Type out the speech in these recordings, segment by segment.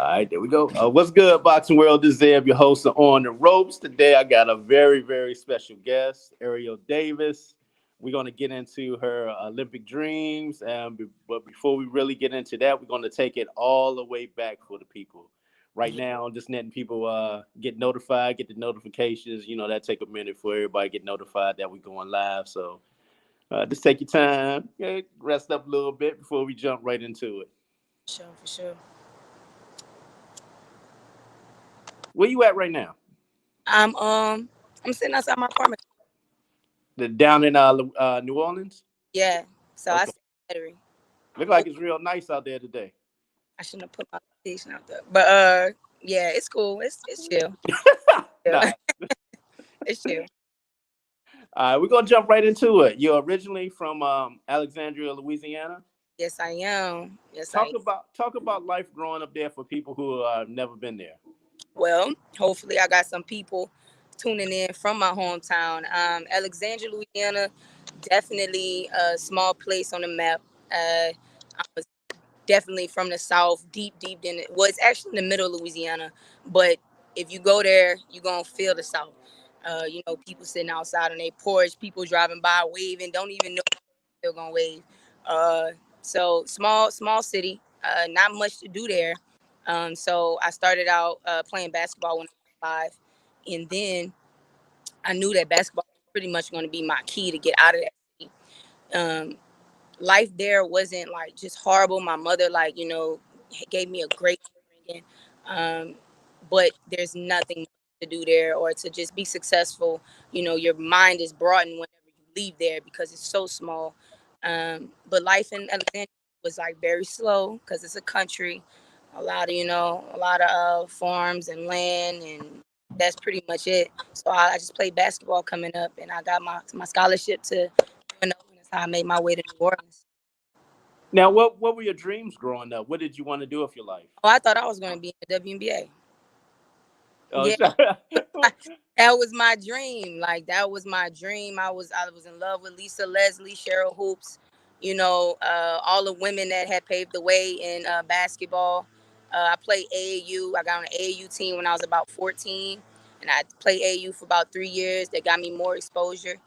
All right, there we go. What's good, Boxing World? This is Zeb, your host of On the Ropes. Today, I got a very, very special guest, Ariele Davis. We're going to get into her Olympic dreams. But before we really get into that, we're going to take it all the way back for the people. Right now, I'm just letting people get notified, get the notifications. You know, that take a minute for everybody to get notified that we're going live. So just take your time, rest up a little bit before we jump right into it. Sure, for sure. Where you at right now? I'm sitting outside my apartment. Down in New Orleans. Yeah, so I Okay. see battery. Look like it's real nice out there today. I shouldn't have put my station out there, but yeah, it's cool. It's chill. Nah. Yeah. It's chill. All right, we're gonna jump right into it. You're originally from Alexandria, Louisiana. Yes, I am. Talk about life growing up there for people who have never been there. Well, hopefully, I got some people tuning in from my hometown, Alexandria, Louisiana. Definitely a small place on the map. I was definitely from the south, deep in it. Well, it's actually in the middle of Louisiana, but if you go there, you're gonna feel the south. People sitting outside on their porch, people driving by waving, don't even know they're gonna wave. Uh, so small city, not much to do there. So I started out playing basketball when I was 5, and then I knew that basketball was pretty much going to be my key to get out of that city. Um, Life there wasn't like just horrible. My mother, gave me a great upbringing. Um, but there's nothing to do there or to just be successful. Your mind is broadened whenever you leave there because it's so small. But life in Alexandria was like very slow because it's a country, a lot of farms and land, and that's pretty much it. So I just played basketball coming up, and I got my scholarship to UNO, and that's how I made my way to New Orleans. Now, what were your dreams growing up? What did you want to do with your life? Oh, I thought I was going to be in the WNBA. Oh, Yeah, that was my dream. Like that was my dream. I was in love with Lisa Leslie, Cheryl Hoops. All the women that had paved the way in basketball. I played AAU. I got on the AAU team when I was about 14, and I played AAU for about 3 years. That got me more exposure.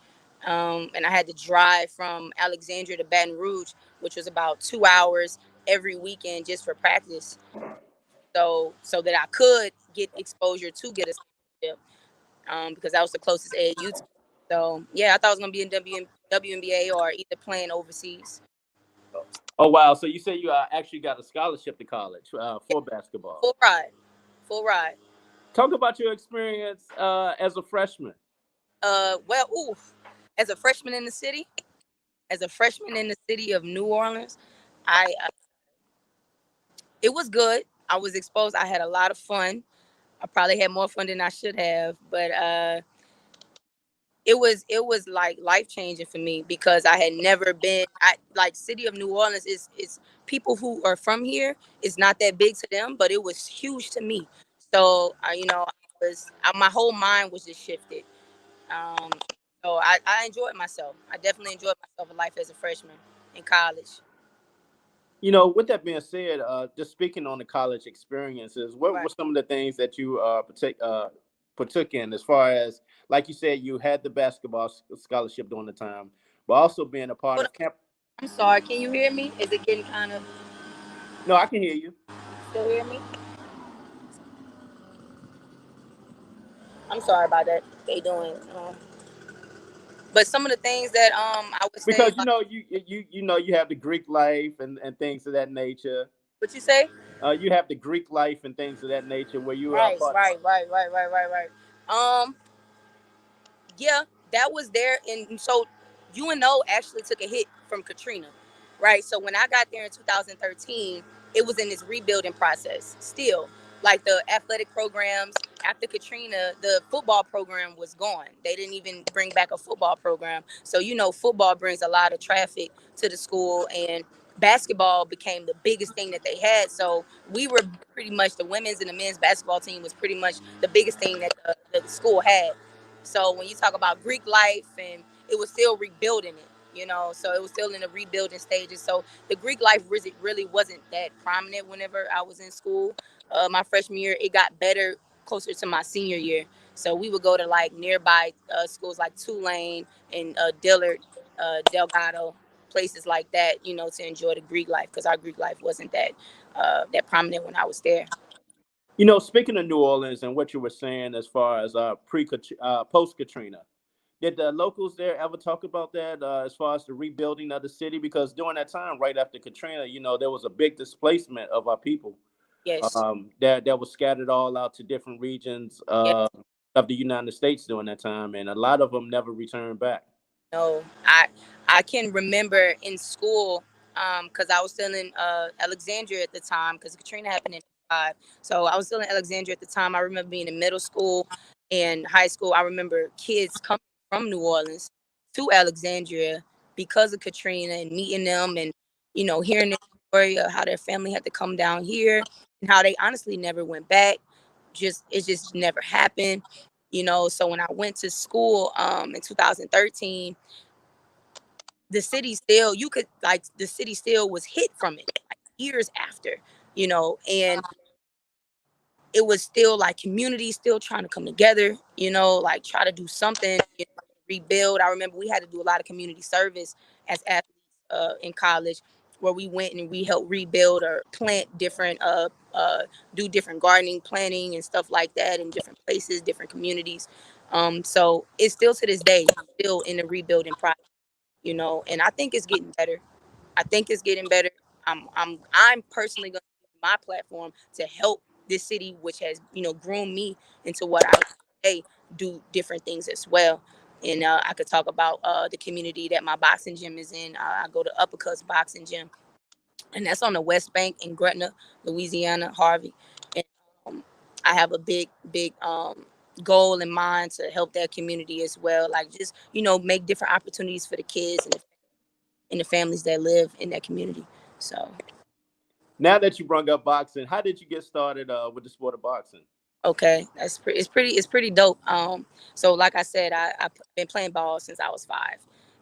And I had to drive from Alexandria to Baton Rouge, which was about 2 hours every weekend just for practice. So that I could get exposure to get a scholarship, because that was the closest AAU team. So yeah, I thought I was gonna be in WNBA or either playing overseas. Oh wow! So you say you actually got a scholarship to college Yeah, for basketball. full ride, full ride. Talk about your experience as a freshman. Well, ooh, as a freshman in the city, as a freshman in the city of New Orleans, I it was good. I was exposed. I had a lot of fun. I probably had more fun than I should have, but it was like life changing for me because I had never been. I like city of New Orleans is people who are from here. It's not that big to them, but it was huge to me. So my whole mind was just shifted. Um, so I enjoyed myself. I definitely enjoyed myself in life as a freshman in college. With that being said, just speaking on the college experiences, what Right. were some of the things that you partook in as far as, like you said, you had the basketball scholarship during the time, but also being a part Hold of on. camp. I'm sorry. Can you hear me? Is it getting kind of? No, I can hear you. Still hear me? I'm sorry about that. They doing. But some of the things that I would say, Because like, you have the Greek life and things of that nature. what you say? You have the Greek life and things of that nature where you are a Right, part. right, right, right, right, right, right. Um, yeah, that was there, and so UNO actually took a hit from Katrina, right? So when I got there in 2013, it was in this rebuilding process. Still, like the athletic programs after Katrina, the football program was gone. They didn't even bring back a football program. So football brings a lot of traffic to the school, and basketball became the biggest thing that they had. So we were pretty much the women's and the men's basketball team was pretty much the biggest thing that the school had. So when you talk about Greek life, and it was still rebuilding it, so it was still in the rebuilding stages. So the Greek life really wasn't that prominent whenever I was in school. my freshman year. It got better closer to my senior year. So we would go to like nearby schools like Tulane and Dillard, Delgado, places like that, you know, to enjoy the Greek life, because our Greek life wasn't that prominent when I was there. You know, speaking of New Orleans and what you were saying as far as post Katrina, did the locals there ever talk about that as far as the rebuilding of the city? Because during that time, right after Katrina, you know, there was a big displacement of our people Yes. that was scattered all out to different regions Yes. of the United States during that time, and a lot of them never returned back. No, I can remember in school, because I was still in Alexandria at the time, because Katrina happened in 5. So I was still in Alexandria at the time. I remember being in middle school and high school. I remember kids coming from New Orleans to Alexandria because of Katrina, and meeting them, and you know, hearing their story of how their family had to come down here and how they honestly never went back. It just never happened. You know, so when I went to school in 2013, the city still, you could like, the city still was hit from it like years after, you know, and it was still like community still trying to come together, you know, like try to do something, you know, rebuild. I remember we had to do a lot of community service as athletes in college, where we went and we helped rebuild or plant different do different gardening, planting and stuff like that in different places, different communities. So it's still to this day still in the rebuilding process, you know, and I think it's getting better. I think it's getting better. I'm personally going to use my platform to help this city, which has, you know, groomed me into what I today, do different things as well. And I could talk about the community that my boxing gym is in. I go to UpperCutzBoxingGym, and that's on the West Bank in Gretna, Louisiana, Harvey. And I have a big goal in mind to help that community as well. Like, just, you know, make different opportunities for the kids and the families that live in that community. So, Now that you brought up boxing, how did you get started with the sport of boxing? okay, it's pretty dope. So like I said, I've been playing ball since I was 5.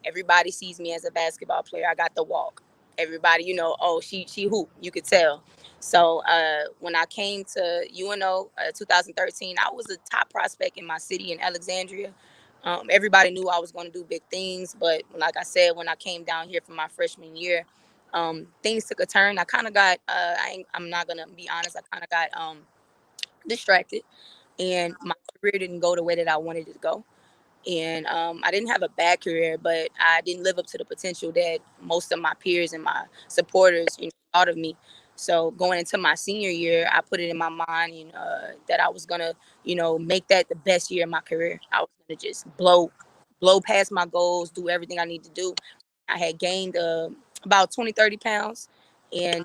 Everybody sees me as a basketball player. I got the walk. Everybody, you know, oh, she hoop. You could tell. So when I came to UNO 2013, I was a top prospect in my city in Alexandria. Everybody knew I was going to do big things, but like I said, when I came down here for my freshman year, things took a turn. I kind of got. I'm not gonna be honest. I kind of got distracted, and my career didn't go the way that I wanted it to go. And I didn't have a bad career, but I didn't live up to the potential that most of my peers and my supporters, you know, thought of me. So going into my senior year, I put it in my mind, you know, that I was gonna, you know, make that the best year of my career. I was gonna just blow past my goals, do everything I need to do. I had gained about 20, 30 pounds, and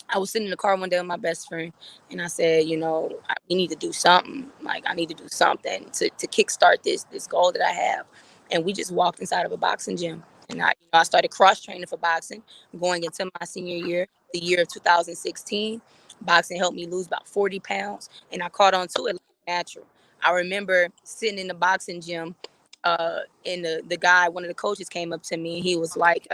I was sitting in the car one day with my best friend, and I said, you know, we need to do something. Like, I need to do something to kickstart this goal that I have. And we just walked inside of a boxing gym, and I started cross training for boxing, going into my senior year, the year of 2016. Boxing helped me lose about 40 pounds, and I caught on to it like natural. I remember sitting in the boxing gym, and the guy, one of the coaches, came up to me, and he was like,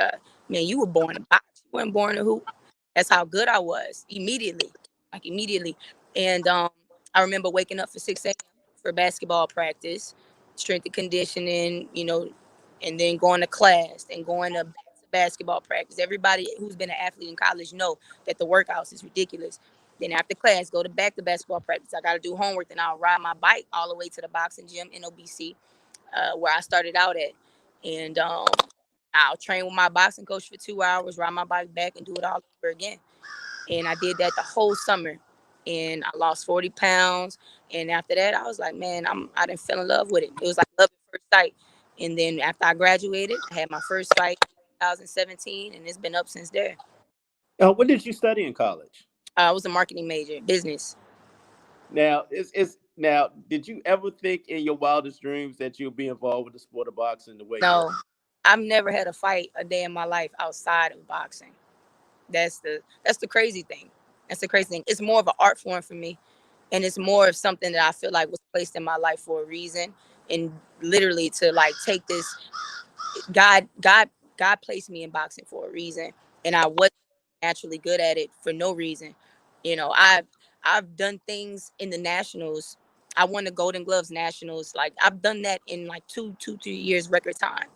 "Man, you were born to box. You weren't born to hoop." That's how good I was immediately, like immediately. And I remember waking up for 6 a.m. for basketball practice, strength and conditioning, you know, and then going to class and going to basketball practice. Everybody who's been an athlete in college know that the workouts is ridiculous. Then after class, go to back to basketball practice. I got to do homework. Then I'll ride my bike all the way to the boxing gym in OBC, where I started out at. And I'll train with my boxing coach for 2 hours, ride my bike back, and do it all over again. And I did that the whole summer, and I lost 40 pounds. And after that, I was like, man, I didn't fell in love with it. It was like love at first sight. And then after I graduated, I had my first fight in 2017, and it's been up since there. What did you study in college? I was a marketing major, business. Now, did you ever think in your wildest dreams that you'll be involved with the sport of boxing the way you are? No, I've never had a fight a day in my life outside of boxing. That's the crazy thing. That's the crazy thing. It's more of an art form for me, and it's more of something that I feel like was placed in my life for a reason, and literally to like take this. God placed me in boxing for a reason, and I wasn't naturally good at it for no reason. You know, I've done things in the nationals. I won the Golden Gloves nationals. Like I've done that in like 3 years record time.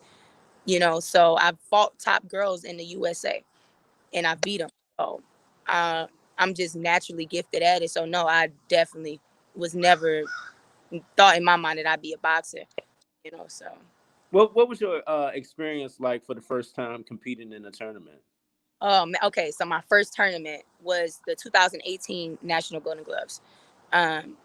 You know, so I've fought top girls in the USA and I beat them. So uh, I'm just naturally gifted at it. So no, I definitely was never thought in my mind that I'd be a boxer. You know, so What was your experience like for the first time competing in a tournament? okay. So my first tournament was the 2018 National Golden Gloves. Um,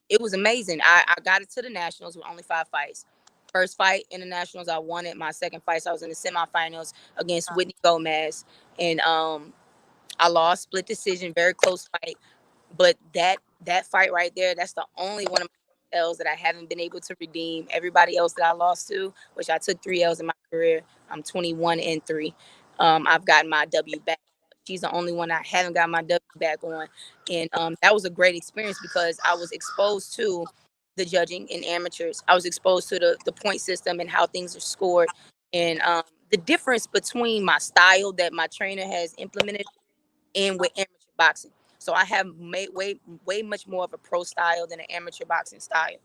it was amazing. I got it to the nationals with only 5 fights. First fight in the nationals, I won it. My second fight, so I was in the semifinals against Whitney Gomez, and I lost split decision, very close fight. But that fight right there, that's the only one of my L's that I haven't been able to redeem. Everybody else that I lost to, which I took 3 L's in my career, I'm 21-3. I've gotten my W back. She's the only one I haven't got my W back on, and that was a great experience because I was exposed to the judging in amateurs. I was exposed to the point system and how things are scored, and the difference between my style that my trainer has implemented and with amateur boxing. So I have made way much more of a pro style than an amateur boxing style.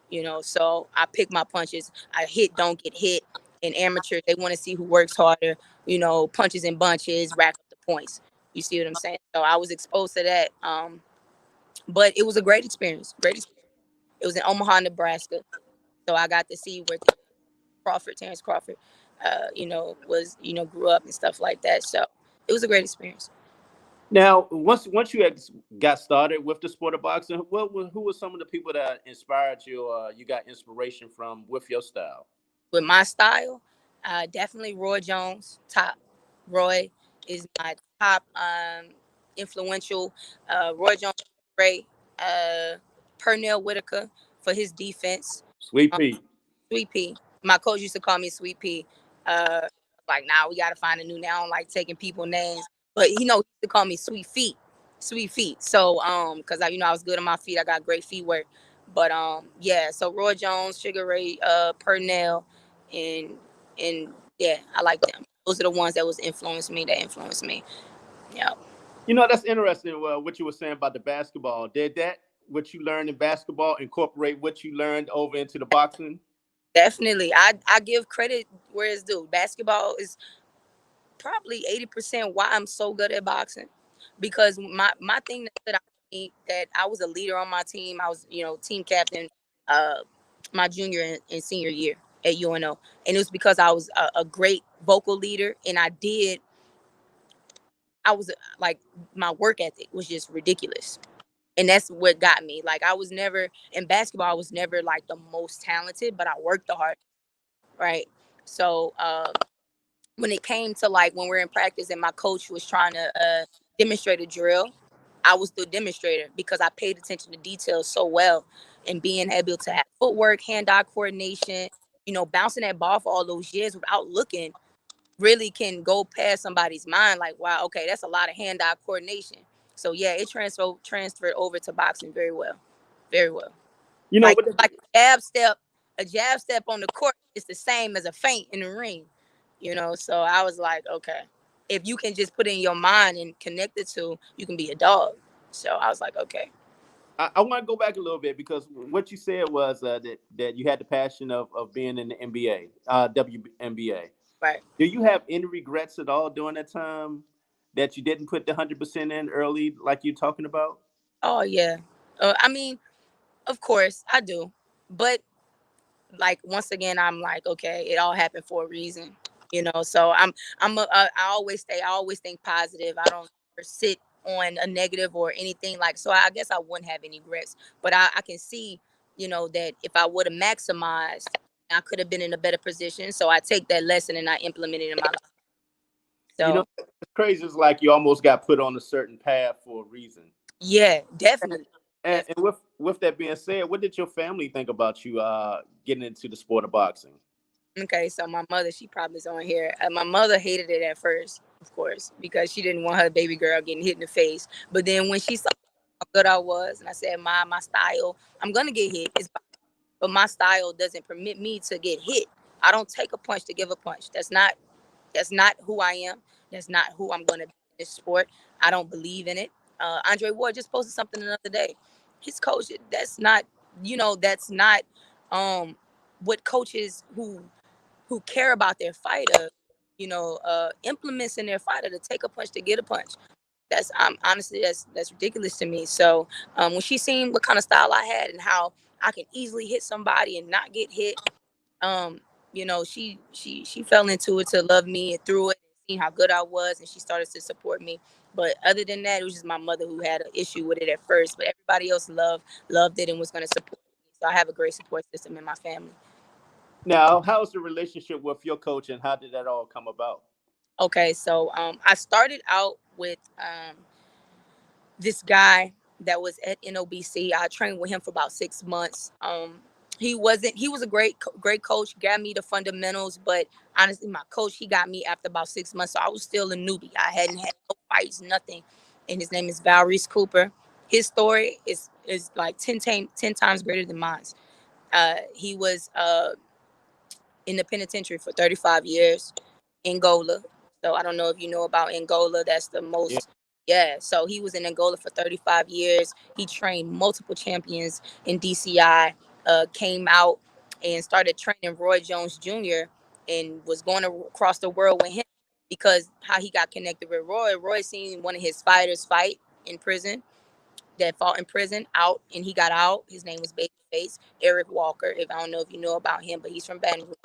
You know, so I pick my punches. I hit, don't get hit. In amateur, they want to see who works harder. You know, punches in bunches, rack up the points. You see what I'm saying? So I was exposed to that. But it was a great experience. Great experience. It was in Omaha, Nebraska. So I got to see where Terrence Crawford, was grew up and stuff like that. So it was a great experience. Now, once you got started with the sport of boxing, who were some of the people that inspired you? You got inspiration from with your style. With my style, definitely Roy Jones. Top Roy is my top influential. Roy Jones, great. Pernell Whitaker for his defense. Sweet Um, Pea. Sweet Pea. My coach used to call me Sweet Pea. Uh, like now we gotta find a new name. I don't like taking people names, but he used to call me Sweet Feet, Sweet Feet. So because I was good on my feet. I got great feet work. But yeah. So Roy Jones, Sugar Ray, Pernell, and yeah, I like them. Those are the ones that influenced me. That influenced me. Yeah. That's interesting. What you were saying about the basketball. Did that what you learned in basketball incorporate what you learned over into the boxing? Definitely. I give credit where it's due. Basketball is probably 80% why I'm so good at boxing. Because my thing that stood out to me, that I was a leader on my team. I was, team captain uh my junior and senior year at UNO. And it was because I was a great vocal leader, and I was like, my work ethic was just ridiculous. And that's what got me. Like I was never in basketball, I was never like the most talented, but I worked the hardest, right? So when it came to like when we're in practice and my coach was trying to demonstrate a drill, I was the demonstrator because I paid attention to details so well, and being able to have footwork, hand-eye coordination, bouncing that ball for all those years without looking really can go past somebody's mind. Like, wow, okay, that's a lot of hand-eye coordination. So yeah, it transferred over to boxing very well, very well. You know Like what? like a jab step on the court is the same as a feint in the ring. So I was like, okay, if you can just put it in your mind and connect it to, you can be a dog. So I was like, okay, I want to go back a little bit because what you said was that you had the passion of being in the NBA, WNBA. right. Do you have any regrets at all during that time that you didn't put the 100% in early, like you're talking about? Oh yeah. I mean, of course I do, but like once again, I'm like, okay, it all happened for a reason. So I always think positive. I don't ever sit on a negative or anything, like, so I guess I wouldn't have any regrets, but I can see, that if I would have maximized, I could have been in a better position. So I take that lesson and I implement it in my life. So It's crazy. It's like you almost got put on a certain path for a reason. yeah, definitely. And with that being said, what did your family think about you getting into the sport of boxing? Okay, so my mother, she probably is on here. My mother hated it at first, of course, because she didn't want her baby girl getting hit in the face. But then when she saw how good I was, and I said, my style, I'm gonna get hit, but my style doesn't permit me to get hit. I don't take a punch to give a punch. That's not who I am. That's not who I'm gonna be in this sport. I don't believe in it. Andre Ward just posted something another day. His coach, that's not, that's not what coaches who care about their fighter, implements in their fighter to take a punch to get a punch. That's honestly that's ridiculous to me. So when she seen what kind of style I had and how I can easily hit somebody and not get hit, um, she fell into it to love me and through it and seeing how good I was, and she started to support me. But other than that, it was just my mother who had an issue with it at first. But everybody else loved it and was going to support me. So I have a great support system in my family. Now, how's the relationship with your coach, and how did that all come about? Okay, so I started out with this guy that was at NOBC. I trained with him for about 6 months. He was a great coach, got me the fundamentals, but honestly, my coach, he got me after about 6 months. So I was still a newbie. I hadn't had no fights, nothing. And his name is Valreese Cooper. His story is like 10 times greater than mine. He was in the penitentiary for 35 years. Angola. So I don't know if you know about Angola. That's the Yeah. most, yeah. So he was in Angola for 35 years. He trained multiple champions in DCI, came out and started training Roy Jones Jr. and was going across the world with him because how he got connected with Roy. Roy seen one of his fighters fight in prison that fought in prison out and he got out. His name was Babyface, Eric Walker. If I don't know if you know about him, but he's from Baton Rouge.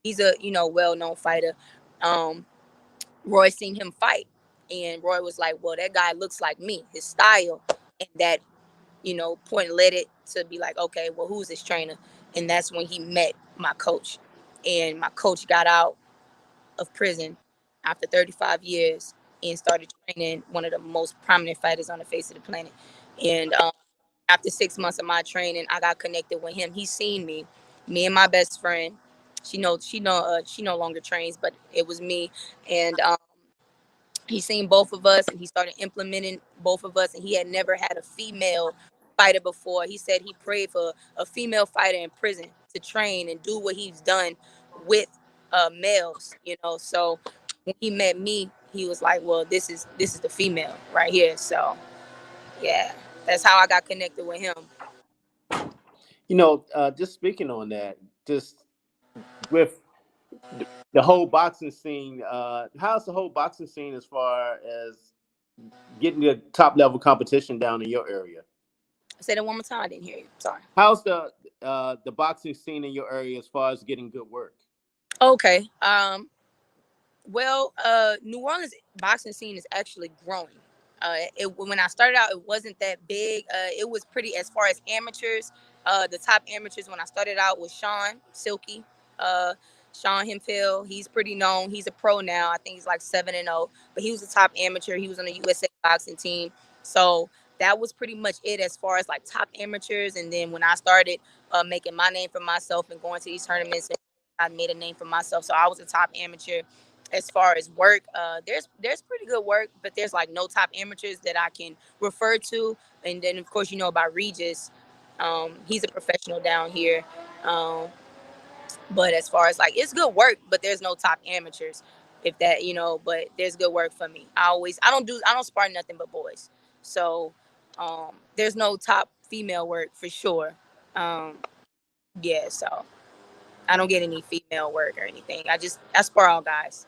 He's a well-known fighter. Um, Roy seen him fight, and Roy was like, "Well, that guy looks like me, his style," and that point led it to be like, "Okay, well, who's his trainer?" And that's when he met my coach, and my coach got out of prison after 35 years and started training one of the most prominent fighters on the face of the planet. And after 6 months of my training, I got connected with him. He seen me and my best friend. She no longer trains, but it was me, and he seen both of us and he started implementing both of us, and he had never had a female fighter before. He said he prayed for a female fighter in prison to train and do what he's done with males, so when he met me, he was like, well, this is the female right here. So yeah, that's how I got connected with him. Just speaking on that, just with the whole boxing scene, how's the whole boxing scene as far as getting the top level competition down in your area? Say that one more time, I didn't hear you, sorry. How's the boxing scene in your area as far as getting good work? Okay. Well, New Orleans boxing scene is actually growing. When I started out, it wasn't that big. It was pretty as far as amateurs. The top amateurs when I started out was Sean Silky, uh, Sean Hemphill. He's pretty known. He's a pro now. I think he's like 7-0. But he was a top amateur. He was on the USA boxing team. So that was pretty much it as far as like top amateurs. And then when I started making my name for myself and going to these tournaments, I made a name for myself. So I was a top amateur. As far as work, there's pretty good work, but there's like no top amateurs that I can refer to. And then of course you know about Regis. He's a professional down here. Um, but as far as like it's good work, but there's no top amateurs. If that but there's good work for me. I don't spar nothing but boys. So there's no top female work for sure. Um, yeah, so I don't get any female work or anything. I spar all guys.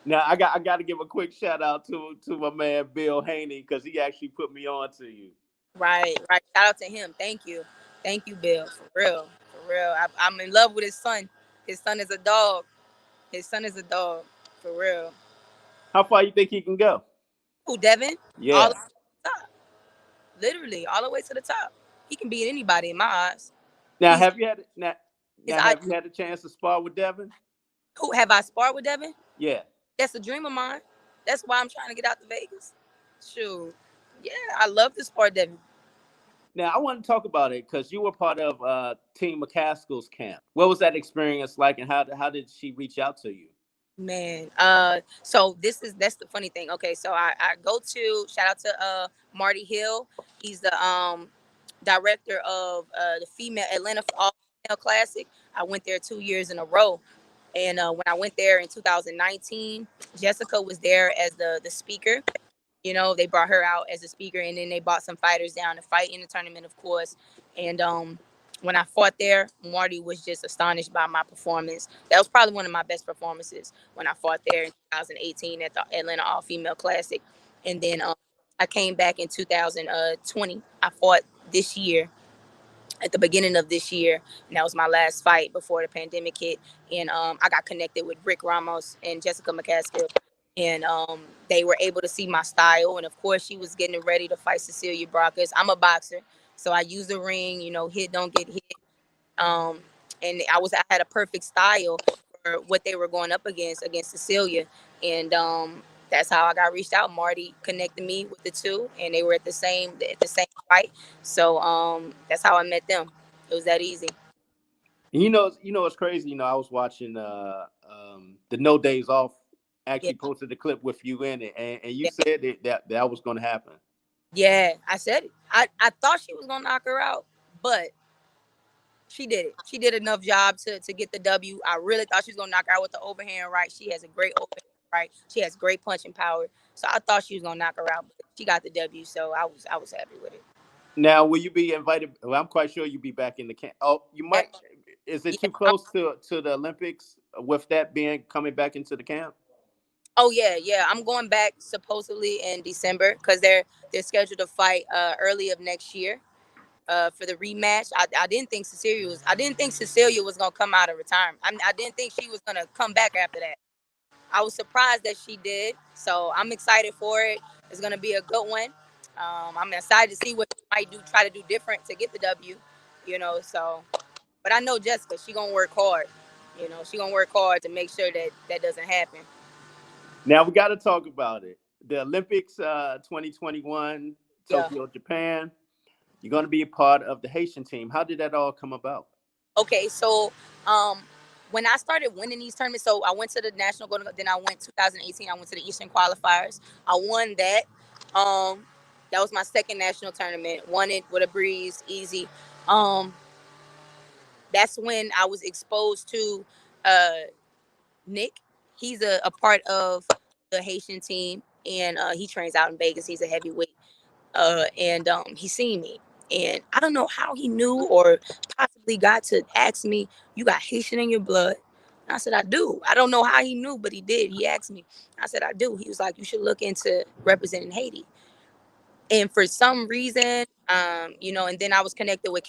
Now I got to give a quick shout out to my man Bill Haney because he actually put me on to you. Right, right. Shout out to him. Thank you, Bill. For real, for real. I'm in love with his son. His son is a dog. His son is a dog. For real. How far you think he can go? Who, Devin? All Yeah. the way to the top. Literally, all the way to the top. He can beat anybody in my eyes. Now He's have you had now, his now eye. have you had a chance to spar with Devin? Who have I sparred with, Devin? Yeah. That's a dream of mine. That's why I'm trying to get out to Vegas. Shoot. Yeah, I love to spar Devin. Now I want to talk about it because you were part of Team McCaskill's camp. What was that experience like, and how did she reach out to you? Man, so that's the funny thing. Okay, so I go to shout out to Marty Hill. He's the director of the female Atlanta All Female Classic. I went there 2 years in a row, and when I went there in 2019, Jessica was there as the speaker, You know, they brought her out as a speaker, and then they brought some fighters down to fight in the tournament, of course. And when I fought there, Marty was just astonished by my performance. That was probably one of my best performances when I fought there in 2018 at the Atlanta All Female Classic. And then I came back in 2020. I fought this year at the beginning of this year, and that was my last fight before the pandemic hit. And I got connected with Rick Ramos and Jessica McCaskill, and they were able to see my style. And of course, she was getting ready to fight Cecilia Brakas. I'm a boxer, so I use the ring. You know, hit don't get hit. Um, and I had a perfect style for what they were going up against Cecilia, and that's how I got reached out. Marty connected me with the two, and they were at the same fight. So that's how I met them. It was that easy. It's crazy. I was watching the No Days Off. Yeah, Actually posted the clip with you in it, and you yeah, said that was going to happen. yeah. I said it. I thought she was gonna knock her out, but she did it. She did enough job to get the W. I really thought she was gonna knock her out with the overhand right. She has a great overhand right. She has great punching power. So I thought she was gonna knock her out, but she got the W. So I was happy with it. Now, will you be invited? Well, I'm quite sure you'll be back in the camp. Oh, you Yeah, might. Is it yeah. too close to the Olympics with that being coming back into the camp? Oh yeah, yeah. I'm going back supposedly in December because they're scheduled to fight early of next year for the rematch. I didn't think Cecilia was gonna come out of retirement. I didn't think she was gonna come back after that. I was surprised that she did. So I'm excited for it. It's gonna be a good one. I'm excited to see what she might try to do different to get the W. So but I know Jessica, she gonna work hard. She gonna work hard to make sure that doesn't happen. Now we got to talk about it. The Olympics 2021, Yeah. Tokyo, Japan. You're going to be a part of the Haitian team. How did that all come about? Okay, so um, when I started winning these tournaments, so I went to the national, then I went 2018. I went to the Eastern qualifiers. I won that. Um, that was my second national tournament. Won it with a breeze, easy. Um, that's when I was exposed to uh, Nick. He's a part of the Haitian team, and he trains out in Vegas. He's a heavyweight. And he seen me, and I don't know how he knew or possibly got to ask me, "You got Haitian in your blood?" And I said, "I do." I don't know how he knew, but he did. He asked me. I said, "I do." He was like, "You should look into representing Haiti." And for some reason, and then I was connected with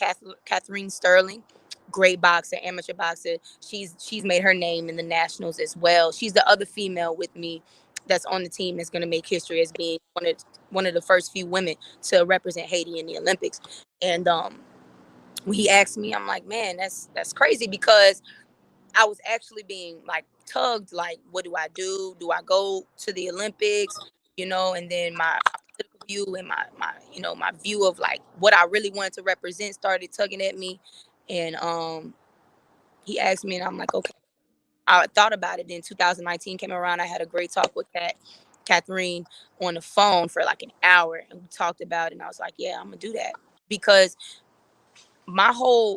Catherine Sterling, great boxer, amateur boxer. She's made her name in the nationals as well. She's the other female with me that's on the team that's going to make history as being one of the first few women to represent Haiti in the Olympics. And when he asked me, I'm like, man, that's crazy because I was actually being like tugged, like, what do I do? Do I go to the Olympics? And then my political view and my view of like what I really wanted to represent started tugging at me. And he asked me, and I'm like, okay. I thought about it. Then 2019 came around. I had a great talk with Catherine on the phone for like an hour, and we talked about it. And I was like, yeah, I'm gonna do that because my whole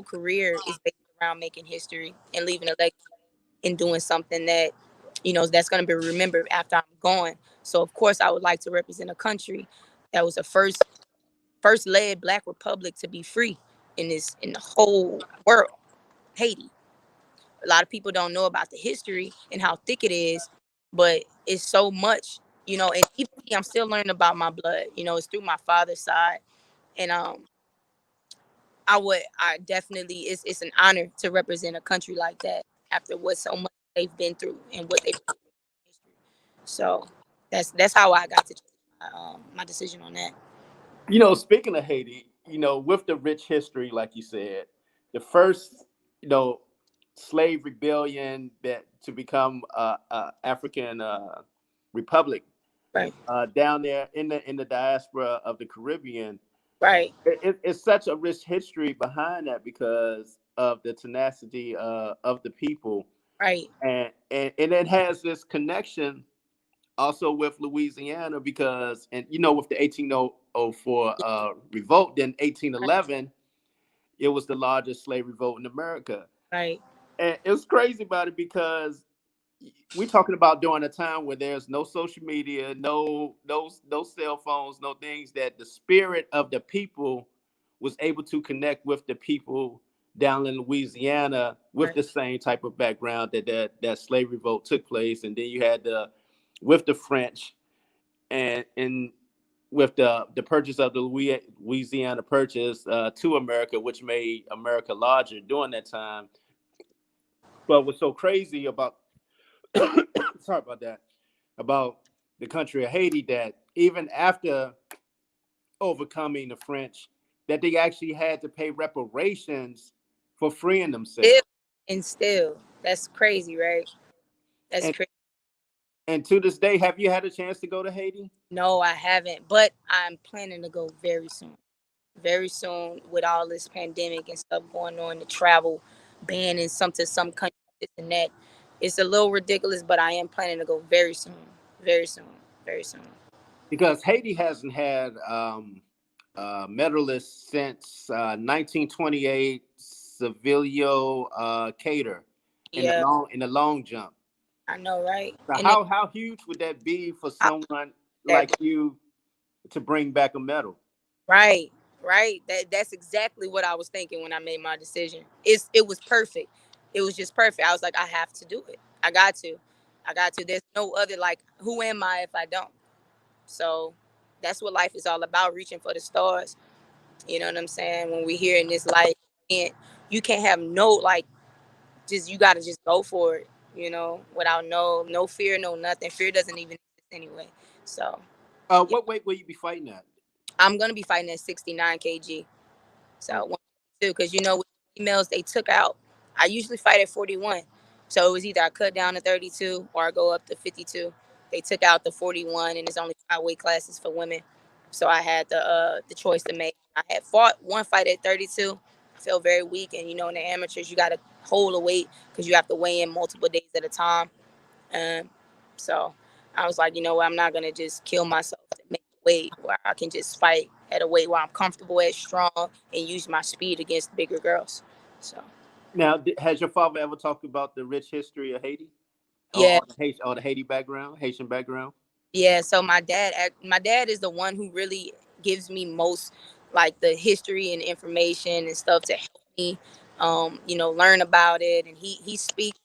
career is based around making history and leaving a legacy and doing something that that's going to be remembered after I'm gone. So of course I would like to represent a country that was the first led Black republic to be free in the whole world, Haiti. A lot of people don't know about the history and how thick it is, but it's so much. And even me, I'm still learning about my blood. It's through my father's side, and I definitely, it's an honor to represent a country like that after what so much they've been through and what they've been through in history. So that's how I got to my decision on that. Speaking of Haiti, with the rich history, like you said, the first, slave rebellion that to become African republic Right, down there in the diaspora of the Caribbean. right, It's such a rich history behind that because of the tenacity of the people, right, and it has this connection also with Louisiana because with the 1804 revolt, then 1811 it was the largest slave revolt in America, right, and it's crazy about it because we're talking about during a time where there's no social media, no cell phones, no things, that the spirit of the people was able to connect with the people down in Louisiana with Right. the same type of background that slave revolt took place. And then you had the with the French and with the purchase of the Louisiana Purchase to America, which made America larger during that time. But what's so crazy about sorry about that, about the country of Haiti, that even after overcoming the French, that they actually had to pay reparations for freeing Still, themselves. and still, that's crazy, right? That's And crazy. and to this day, have you had a chance to go to Haiti? No, I haven't, but I'm planning to go very soon. Very soon, with all this pandemic and stuff going on, the travel ban in some countries, this and that. It's a little ridiculous, but I am planning to go very soon. Very soon. Very soon. Because Haiti hasn't had medalists since 1928 Civilio Cater Yeah, in the long jump. I know, right? So And then how huge would that be for I someone that like you to bring back a medal? right, right. That's exactly what I was thinking when I made my decision. It was perfect. It was just perfect. I was like, I have to do it. I got to. I got to. There's no other, like, who am I if I don't? So that's what life is all about, reaching for the stars. You know what I'm saying? When we here in this life, and you can't have no, like, just, you gotta just go for it, without no fear, no nothing. Fear doesn't even exist anyway. So yeah, What weight will you be fighting at? I'm gonna be fighting at 69 kg. So Okay. 152, because with females they took out. I usually fight at 41, so it was either I cut down to 32 or I go up to 52. They took out the 41, and it's only 5 weight classes for women, so I had the choice to make. I had fought one fight at 32. I felt very weak, and in the amateurs you got to hold a weight because you have to weigh in multiple days at a time. So I was like, what, I'm not gonna just kill myself to make a weight where I can just fight at a weight where I'm comfortable at, strong, and use my speed against bigger girls. So Now, has your father ever talked about the rich history of Haiti, yeah, or the Haiti background, Haitian background? yeah. So my dad is the one who really gives me most, like, the history and information and stuff to help me, learn about it. And he speaks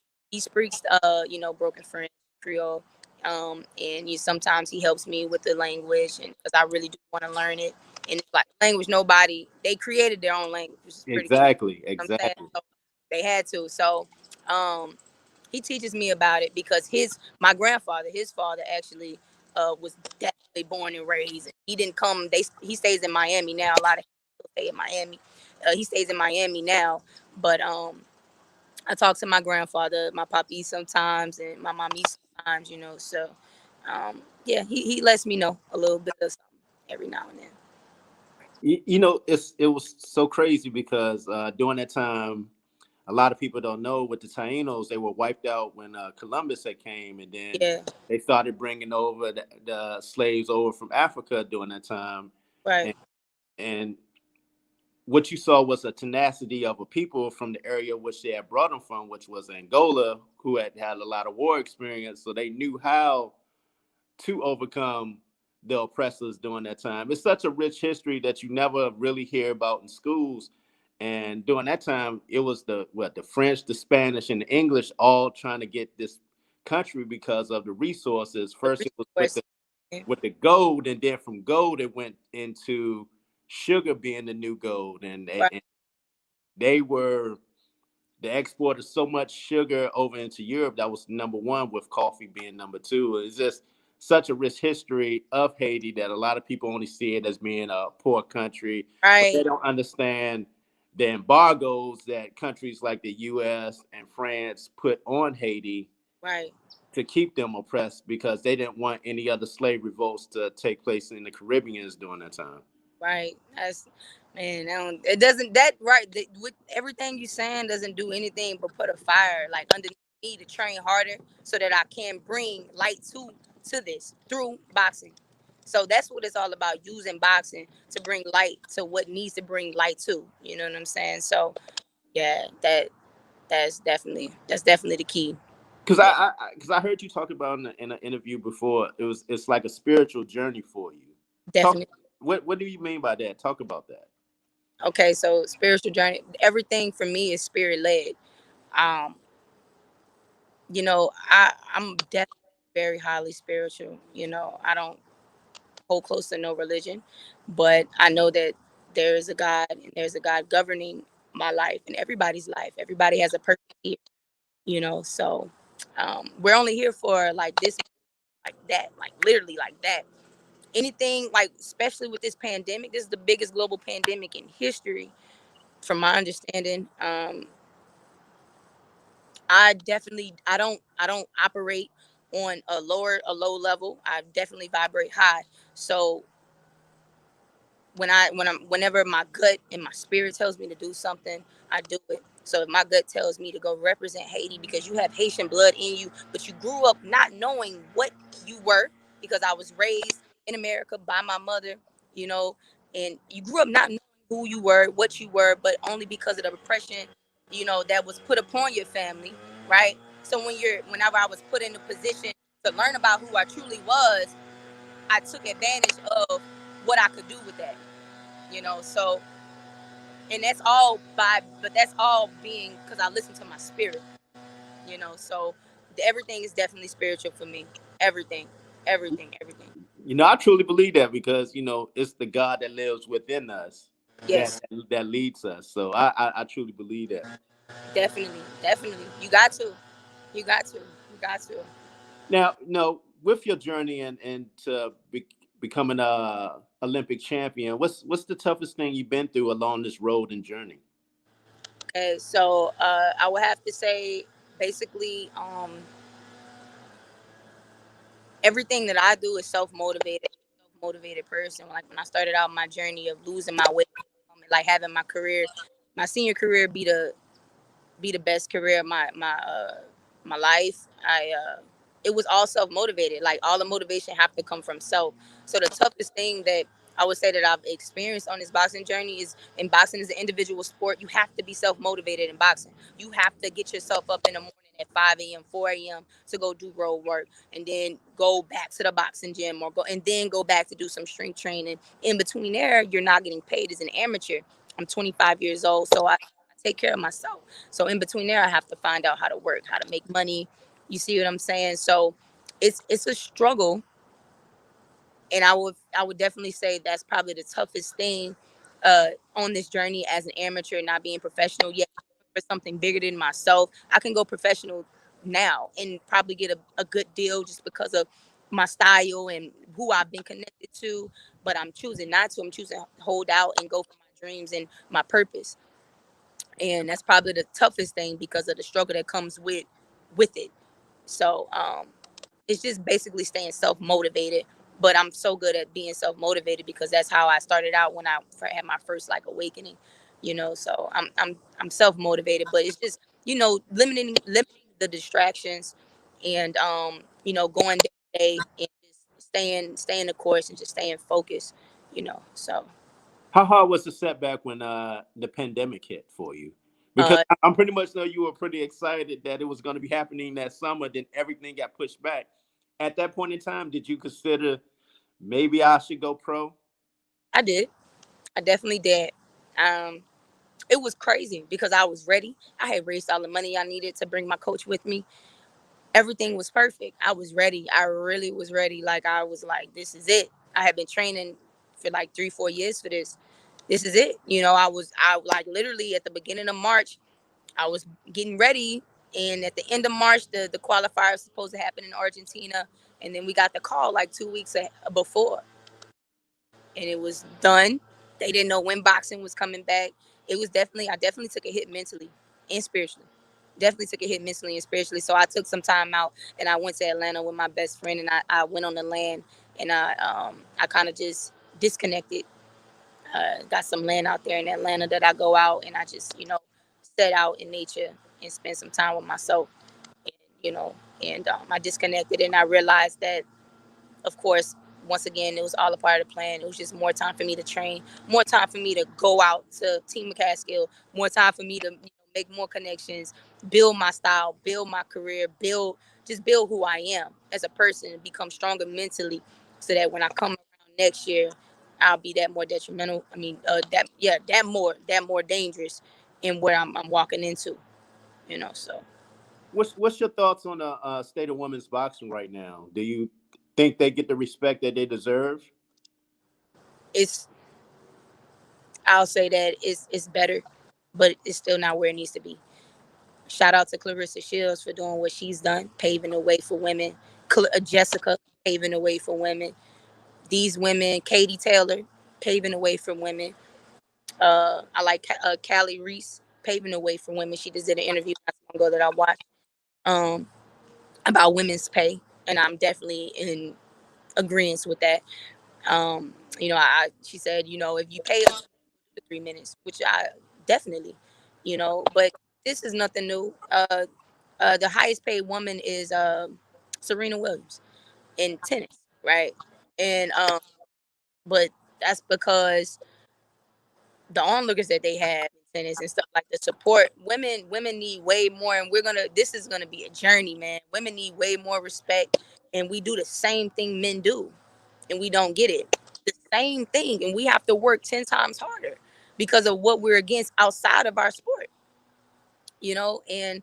broken French, Creole, and sometimes he helps me with the language, and because I really do want to learn it. And it's like language, nobody, they created their own language, which is pretty cool. Exactly, I'm saying, exactly. so they had to. So um, he teaches me about it because my grandfather, his father actually was definitely born and raised. He didn't come. He stays in Miami now. A lot of people stay in Miami. He stays in Miami now, but I talk to my grandfather, my papi sometimes, and my mommy sometimes. So yeah, he lets me know a little bit of something every now and then. It was so crazy because during that time, a lot of people don't know, with the Tainos, they were wiped out when Columbus had came, and then Yeah, they started bringing over the slaves over from Africa during that time, right, and, and what you saw was a tenacity of a people from the area which they had brought them from, which was Angola, who had had a lot of war experience, so they knew how to overcome the oppressors during that time. It's such a rich history that you never really hear about in schools. And during that time, it was the French, the Spanish, and the English all trying to get this country because of the resources. the First, it was resource. with the gold, and then from gold, it went into sugar being the new gold, Right, and they were the export of so much sugar over into Europe. That was number one, with coffee being number two. It's just such a rich history of Haiti that a lot of people only see it as being a poor country, but they right, don't understand the embargoes that countries like the US and France put on Haiti right. to keep them oppressed, because they didn't want any other slave revolts to take place in the Caribbeans during that time. Right. That's, man. It doesn't, that right. With everything you saying doesn't do anything but put a fire, like, underneath me to train harder so that I can bring light to this through boxing. So that's what it's all about, using boxing to bring light to what needs to bring light to. You know what I'm saying? So yeah, that's definitely the key. Because Yeah, I heard you talk about in an interview before. It's like a spiritual journey for you. Talk. definitely. What do you mean by that? Talk about that. Okay, so spiritual journey, everything for me is spirit led. Um, I'm definitely very highly spiritual. I don't hold close to no religion, but I know that there is a God and there's a God governing my life and everybody's life. Everybody has a purpose here, So we're only here for like this, like that, like literally like that. Anything like, especially with this pandemic, this is the biggest global pandemic in history, from my understanding. I don't operate on a low level. I definitely vibrate high. So whenever my gut and my spirit tells me to do something, I do it. So if my gut tells me to go represent Haiti because you have Haitian blood in you, but you grew up not knowing what you were, because I was raised in America by my mother, you know, and you grew up not knowing who you were, what you were, but only because of the oppression, that was put upon your family, right? So whenever I was put in a position to learn about who I truly was, I took advantage of what I could do with that, so, and that's all being because I listen to my spirit, so everything is definitely spiritual for me. Everything, everything. I truly believe that because it's the God that lives within us that Yes, that leads us. So I truly believe that. definitely, definitely. You got to. Now, with your journey and to becoming a Olympic champion, what's the toughest thing you've been through along this road and journey? Okay, so I would have to say, basically, everything that I do is self motivated person. Like when I started out my journey of losing my weight, like having my senior career be the best career of my life. It was all self motivated. Like all the motivation have to come from self. So the toughest thing that I would say that I've experienced on this boxing journey is, in boxing is an individual sport. You have to be self motivated in boxing. You have to get yourself up in the morning at 5 a.m., 4 a.m. to go do road work, and then go back to the boxing gym, and then go back to do some strength training. In between there, you're not getting paid as an amateur. I'm 25 years old, so I take care of myself. So in between there, I have to find out how to work, how to make money. You see what I'm saying? So it's a struggle, and I would definitely say that's probably the toughest thing on this journey as an amateur, not being professional yet. For something bigger than myself, I can go professional now and probably get a good deal just because of my style and who I've been connected to. But I'm choosing not to. I'm choosing to hold out and go for my dreams and my purpose, and that's probably the toughest thing because of the struggle that comes with it. So it's just basically staying self motivated. But I'm so good at being self motivated because that's how I started out when I had my first like awakening. So I'm self motivated, but it's just limiting the distractions, and going day to day and just staying the course and just staying focused. So How hard was the setback when the pandemic hit for you? Because uh, I'm pretty much know you were pretty excited that it was going to be happening that summer. Then everything got pushed back. At that point in time, did you consider maybe I should go pro? I did. I definitely did. Um, it was crazy because I was ready. I had raised all the money I needed to bring my coach with me. Everything was perfect. I was ready. I really was ready. Like I was like, this is it. I had been training for like 3-4 years for this. This is it. I like literally at the beginning of March, I was getting ready. And at the end of March, the qualifier was supposed to happen in Argentina. And then we got the call like 2 weeks before, and it was done. They didn't know when boxing was coming back. I definitely took a hit mentally and spiritually. Definitely took a hit mentally and spiritually. So I took some time out and I went to Atlanta with my best friend, and I went on the land, and I kind of just disconnected. Got some land out there in Atlanta that I go out and I just, set out in nature and spend some time with myself. And, I disconnected and I realized that, of course, once again, it was all a part of the plan. It was just more time for me to train, more time for me to go out to Team McCaskill, more time for me to make more connections, build my style, build my career, build who I am as a person, and become stronger mentally, so that when I come around next year, I'll be that more detrimental. I mean, that more dangerous in where I'm walking into, So What's your thoughts on the state of women's boxing right now? Do you think they get the respect that they deserve? it's I'll say that it's better, but it's still not where it needs to be. Shout out to Clarissa Shields for doing what she's done, paving the way for women. Jessica paving the way for women. These women, Katie Taylor paving the way for women. I like Callie Reese paving the way for women. She just did an interview not so long ago that I watched um, about women's pay, and I'm definitely in agreement with that. She said, if you pay us 3 minutes, which I definitely, but this is nothing new. The highest paid woman is Serena Williams in tennis, right? And but that's because the onlookers that they have in tennis and stuff, like the support. Women need way more, and this is gonna be a journey, man. Women need way more respect, and we do the same thing men do, and we don't get it. The same thing, and we have to work 10 times harder because of what we're against outside of our sport, and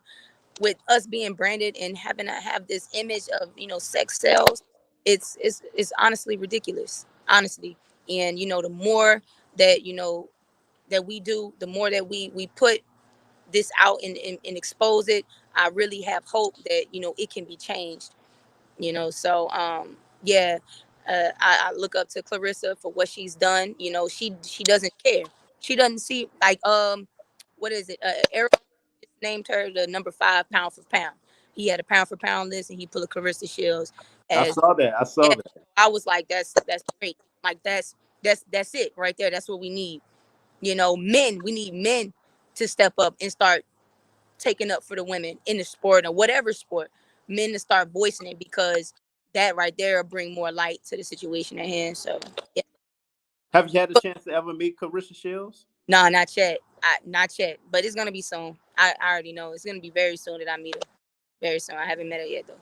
with us being branded and having to have this image of sex sells, it's honestly ridiculous, honestly. And the more that that we do, the more that we put this out and expose it, I really have hope that it can be changed. So yeah, I look up to Clarissa for what she's done. She doesn't care. She doesn't see, like, what is it, Eric named her the number 5 pound for pound. He had a pound for pound list, and he put a Clarissa Shields I as, saw that. I saw yeah. that. I was like, that's great. Like, that's it right there. That's what we need. We need men to step up and start taking up for the women in the sport or whatever sport. Men to start voicing it, because that right there will bring more light to the situation at hand. So yeah. Have you had a But chance to ever meet Carissa Shields? nah, not yet. Not yet. But it's gonna be soon. I already know it's gonna be very soon that I meet her. Very soon. I haven't met her yet though.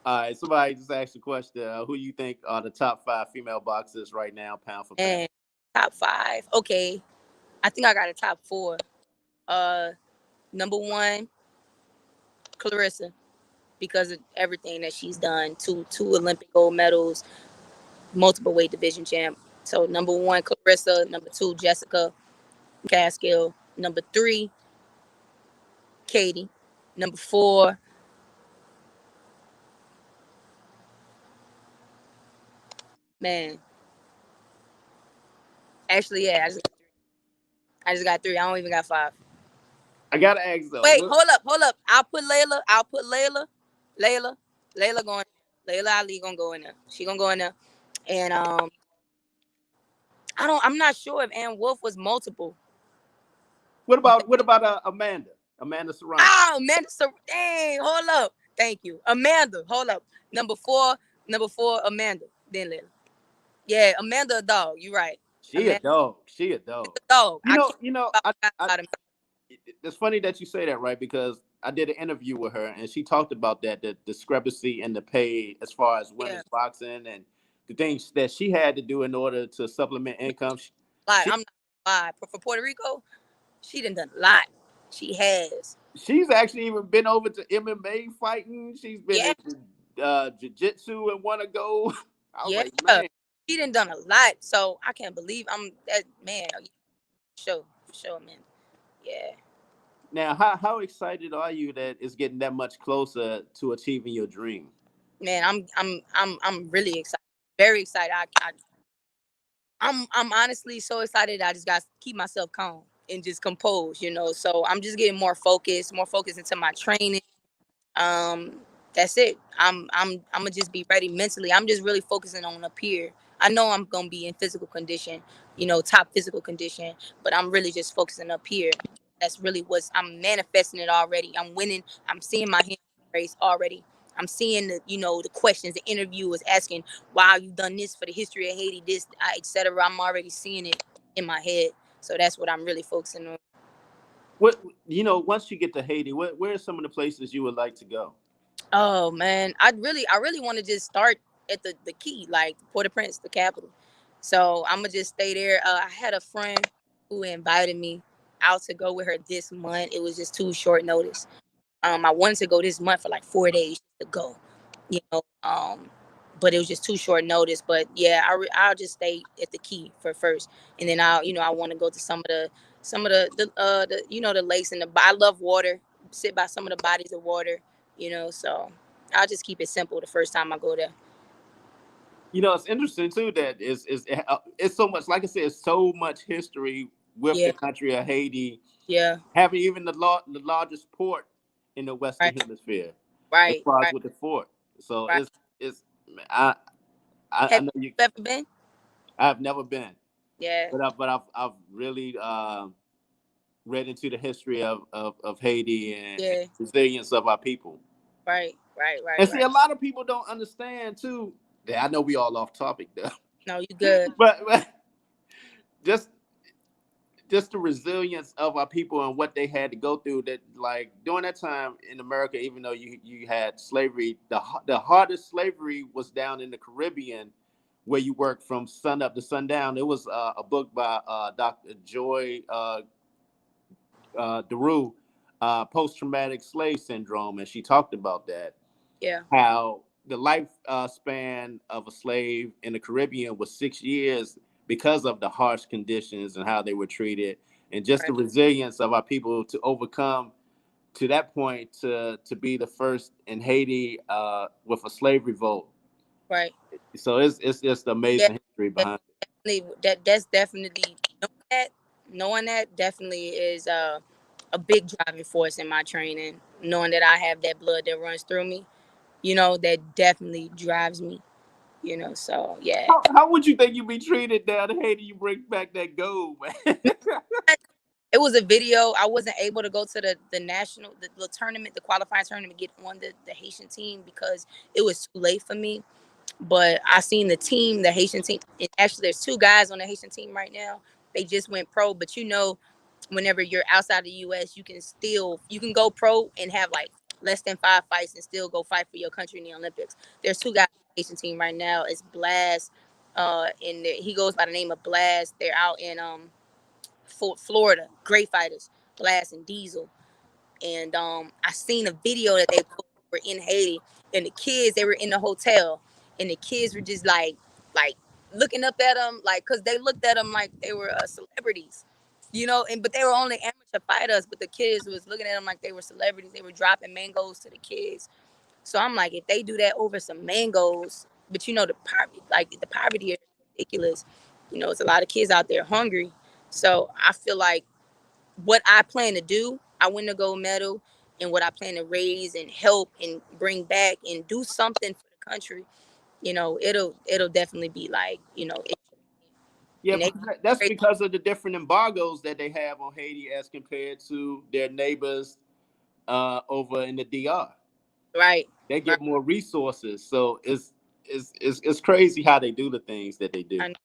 All right, somebody just asked a question. Who you think are the top 5 female boxers right now, pound for pound? And top 5. Okay. I think I got a top 4. Uh Number 1, Clarissa, because of everything that she's done. Two Olympic gold medals, multiple weight division champ. So number 1, Clarissa. Number 2, Jessica Caskill. Number 3, Katie. Number 4, man. Actually, yeah, I just got 3. I don't even got 5. I gotta ask though. Wait, hold up. I'll put Layla. Layla. Layla going. Layla Ali gonna go in there. She gonna go in there. And I'm not sure if Ann Wolf was multiple. What about Amanda? Amanda Serrano. Oh, Amanda. Dang, hold up. Thank you. Amanda, hold up. Number 4, Amanda. Then Layla. Yeah, Amanda a dog. You right. She a Amanda dog. She a dog. a dog. You I know, can't you know, talk I, about him. it's funny that you say that, right? Because I did an interview with her, and she talked about that, the discrepancy in the pay as far as Yeah. women's boxing, and the things that she had to do in order to supplement income. Like, She, I'm not lying. For Puerto Rico, she done a lot. She has. she's actually even been over to MMA fighting. She's been Yeah. in jiu-jitsu and want to go. I was Yeah. like, man. She done a lot. So I can't believe I'm that man. For sure, man. Yeah. Now, how excited are you that it's getting that much closer to achieving your dream? Man, I'm really excited. Very excited. I'm honestly so excited. I just got to keep myself calm and just compose. So I'm just getting more focused into my training. Um, that's it. I'm gonna just be ready mentally. I'm just really focusing on up here. I know I'm gonna be in physical condition, top physical condition, but I'm really just focusing up here. That's really what's I'm manifesting it already. I'm winning. I'm seeing my hand race already. I'm seeing the questions the interview is asking. Wow, you done this for the history of Haiti, this, etc. I'm already seeing it in my head. So that's what I'm really focusing on. What once you get to Haiti, where are some of the places you would like to go? Oh man, I really want to just start at the key, like Port-au-Prince, the capital. So I'm gonna just stay there. I had a friend who invited me out to go with her this month. It was just too short notice. I wanted to go this month for like 4 days to go, you know. But it was just too short notice. But yeah, I'll just stay at the key for first, and then I want to go to some of the the lakes and I love water. Sit by some of the bodies of water, So I'll just keep it simple the first time I go there. It's interesting too that it's so much. Like I said, it's so much history with Yeah, the country of Haiti, yeah, having even the largest port in the Western right, Hemisphere, as right, far as right, with the fort. So right. it's I I Have know you. you ever been? I've never been, Yeah, but I've really read into the history of Haiti and yeah, resilience of our people. right, right, right, And see, right. a lot of people don't understand too. Yeah, I know we all off topic though, No, you good. but just just the resilience of our people and what they had to go through. That like during that time in America, even though you had slavery, the hardest slavery was down in the Caribbean, where you worked from sun up to sundown. It was a book by Dr. Joy Daru, post traumatic slave syndrome, and she talked about that Yeah, how the life span of a slave in the Caribbean was 6 years because of the harsh conditions and how they were treated, and just the right, resilience of our people to overcome to that point to be the first in Haiti with a slave revolt. right. So it's just Yeah, amazing history behind it. that's definitely that knowing that definitely is a big driving force in my training. Knowing that I have that blood that runs through me, that definitely drives me. So yeah. How would you think you'd be treated down in Haiti? You bring back that gold, man. It was a video. I wasn't able to go to the national the tournament, the qualifying tournament, get on the Haitian team because it was too late for me. But I seen the team, the Haitian team. And actually, there's two guys on the Haitian team right now. They just went pro. But whenever you're outside the U.S., you can go pro and have like less than 5 fights and still go fight for your country in the Olympics. There's two guys on the Haitian team right now. It's Blast, and he goes by the name of Blast. They're out in Florida. Great fighters, Blast and Diesel. And I seen a video that they put were in Haiti, and the kids they were in the hotel, and the kids were just like looking up at them, like because they looked at them like they were celebrities, and but they were only amateur fighters, but the kids was looking at them like they were celebrities. They were dropping mangoes to the kids. So I'm like, if they do that over some mangoes, but the poverty is ridiculous. It's a lot of kids out there hungry. So I feel like what I plan to do, I win the gold medal, and what I plan to raise and help and bring back and do something for the country, it'll definitely be like, Yeah, and they but that's because of the different embargoes that they have on Haiti as compared to their neighbors over in the DR. right, They right. get more resources, so it's crazy how they do the things that they do. I know,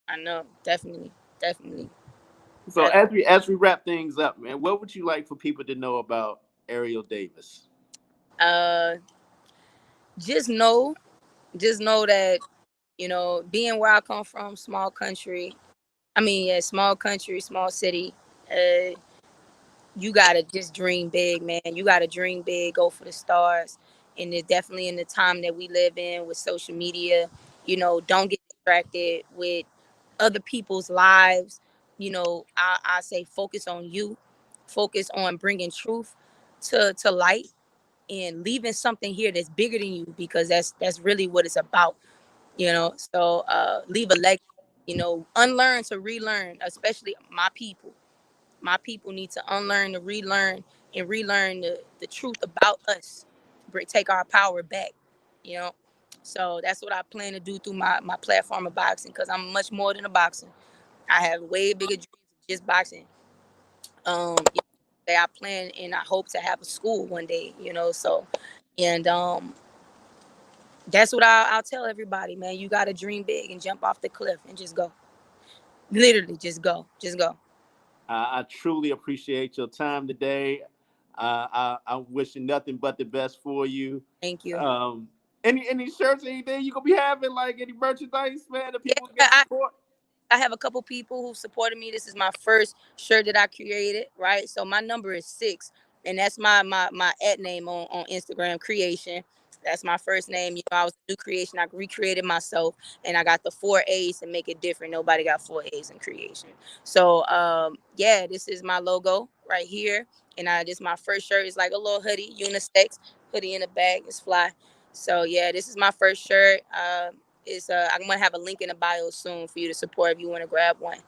I know, definitely, definitely. So as we wrap things up, man, what would you like for people to know about Ariele Davis? Uh, just know, just know that being where I come from, small country. I mean, yeah, small country, small city. Uh, you gotta just dream big, man. You gotta dream big, go for the stars. And it definitely in the time that we live in with social media, don't get distracted with other people's lives. I say focus on you, focus on bringing truth to light and leaving something here that's bigger than you because that's really what it's about. So leave a legacy. Unlearn to relearn, especially my people need to unlearn to relearn and relearn the truth about us. Take our power back, you know. So that's what I plan to do through my platform of boxing because I'm much more than a boxer. I have way bigger dreams than just boxing. That I plan and I hope to have a school one day, So, and that's what I'll tell everybody, man. You got to dream big and jump off the cliff and just go. Literally, just go. Just go. I truly appreciate your time today. I'm wishing nothing but the best for you. Thank you. Um, any shirts, anything you gonna be having, like any merchandise, man, that Yeah, people can support? I have a couple people who supported me. This is my first shirt that I created, right? So my number is 6, and that's my at name on Instagram, creation. That's my first name. You know, I was a new creation. I recreated myself, and I got the 4 A's to make it different. Nobody got 4 A's in creation. So yeah, this is my logo right here, and this my first shirt. It's like a little hoodie, unisex hoodie in the bag. It's fly. So yeah, this is my first shirt. I'm gonna have a link in the bio soon for you to support if you want to grab one.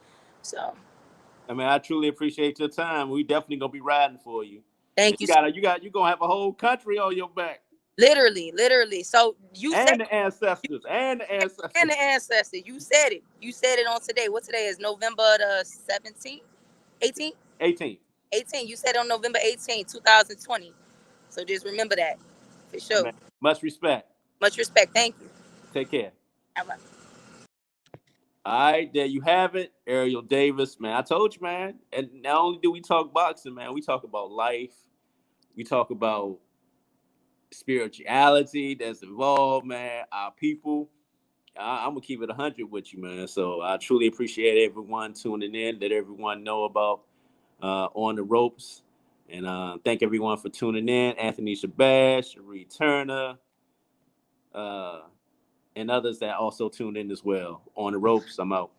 So I mean, I truly appreciate your time. We definitely gonna be riding for you. Man, thank you. you gonna have a whole country on your back. Literally. So you said And the ancestors. And the and ancestors. the ancestors. You said it. You said it on today. What today is? November the 17th, 18th, 18. 18th. You said it on November 18th, 2020. So just remember that for I sure. mean, much respect. Much respect. Thank you. Take care. All right. All right, there you have it. Ariele Davis, man. I told you, man. And not only do we talk boxing, man, we talk about life. We talk about spirituality that's involved, man. Our people. I'm gonna keep it 100 with you, man. So I truly appreciate everyone tuning in. Let everyone know about On the Ropes, and thank everyone for tuning in. Anthony Shabazz, Cherie Turner, uh, and others that also tuned in as well. On the Ropes. I'm out.